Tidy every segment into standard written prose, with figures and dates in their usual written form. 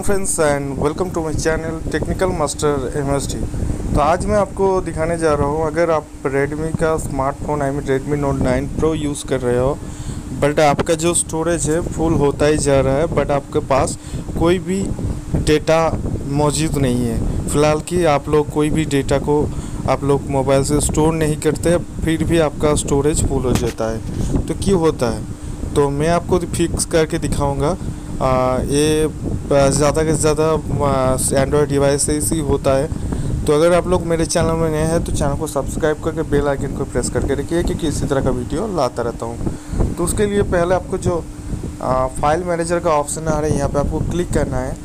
Friends and welcome to my channel technical master MST. तो आज मैं आपको दिखाने जा रहा हूँ, अगर आप रेडमी का smartphone Redmi note 9 pro use कर रहे हो बट आपका जो स्टोरेज है फुल होता ही जा रहा है, बट आपके पास कोई भी डेटा मौजूद नहीं है फ़िलहाल कि आप लोग कोई भी डेटा को आप लोग मोबाइल से स्टोर नहीं करते, फिर भी आपका स्टोरेज फुल हो जाता है। तो क्यों होता है, तो मैं आपको फिक्स करके दिखाऊंगा। ये ज़्यादा से ज़्यादा एंड्रॉयड डिवाइस से ही होता है। तो अगर आप लोग मेरे चैनल में नए हैं तो चैनल को सब्सक्राइब करके बेल आइकन को प्रेस करके रखिए, क्योंकि इसी तरह का वीडियो लाता रहता हूँ। तो उसके लिए पहले आपको जो फाइल मैनेजर का ऑप्शन आ रहा है यहाँ पे आपको क्लिक करना है।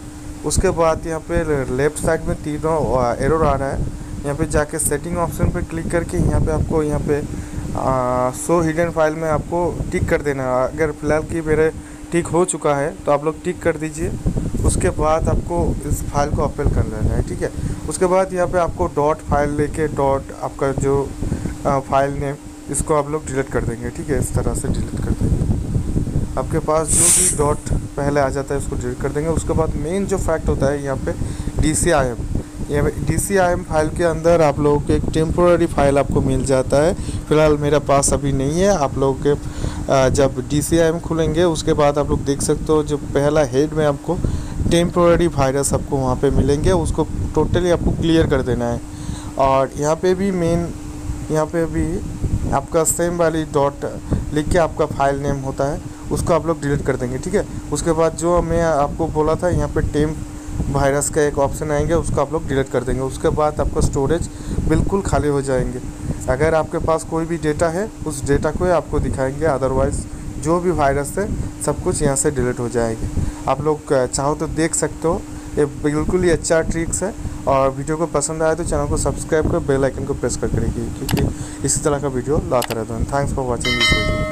उसके बाद यहाँ पे लेफ़्ट साइड में तीनों एरो आ रहा है, यहाँ पे जाके सेटिंग ऑप्शन पे क्लिक करके यहाँ पे आपको यहाँ पे शो हिडन फाइल में आपको टिक कर देना है। अगर फ़िलहाल कि मेरे टिक हो चुका है तो आप लोग टिक कर दीजिए। उसके बाद आपको इस फाइल को ओपन कर लेना है, ठीक है। उसके बाद यहाँ पे आपको डॉट फाइल लेके डॉट आपका जो फाइल नेम इसको आप लोग डिलीट कर देंगे, ठीक है। इस तरह से डिलीट कर देंगे। आपके पास जो भी डॉट पहले आ जाता है उसको डिलीट कर देंगे। उसके बाद मेन जो फैक्ट होता है यहाँ पे DCIM, यहाँ पे DCIM फाइल के अंदर आप लोगों को एक टेम्पोररी फाइल आपको मिल जाता है। फ़िलहाल मेरे पास अभी नहीं है। आप लोगों के जब DCIM खुलेंगे उसके बाद आप लोग देख सकते हो जो पहला हेड में आपको टेम्पोररी वायरस आपको वहाँ पे मिलेंगे, उसको टोटली आपको क्लियर कर देना है। और यहाँ पे भी मेन यहाँ पे भी आपका सेम वाली डॉट लिख के आपका फाइल नेम होता है उसको आप लोग डिलीट कर देंगे, ठीक है। उसके बाद जो मैं आपको बोला था यहाँ पे टेम्प वायरस का एक ऑप्शन आएंगे, उसको आप लोग डिलीट कर देंगे। उसके बाद आपका स्टोरेज बिल्कुल खाली हो जाएंगे। अगर आपके पास कोई भी डेटा है उस डेटा को आपको दिखाएंगे, अदरवाइज़ जो भी वायरस है सब कुछ यहाँ से डिलीट हो जाएगी। आप लोग चाहो तो देख सकते हो, ये बिल्कुल ही अच्छा ट्रिक्स है। और वीडियो को पसंद आया तो चैनल को सब्सक्राइब कर बेल आइकन को प्रेस करके रखिए, क्योंकि इसी तरह का वीडियो लाता रहता हूँ। Thanks for watching this video.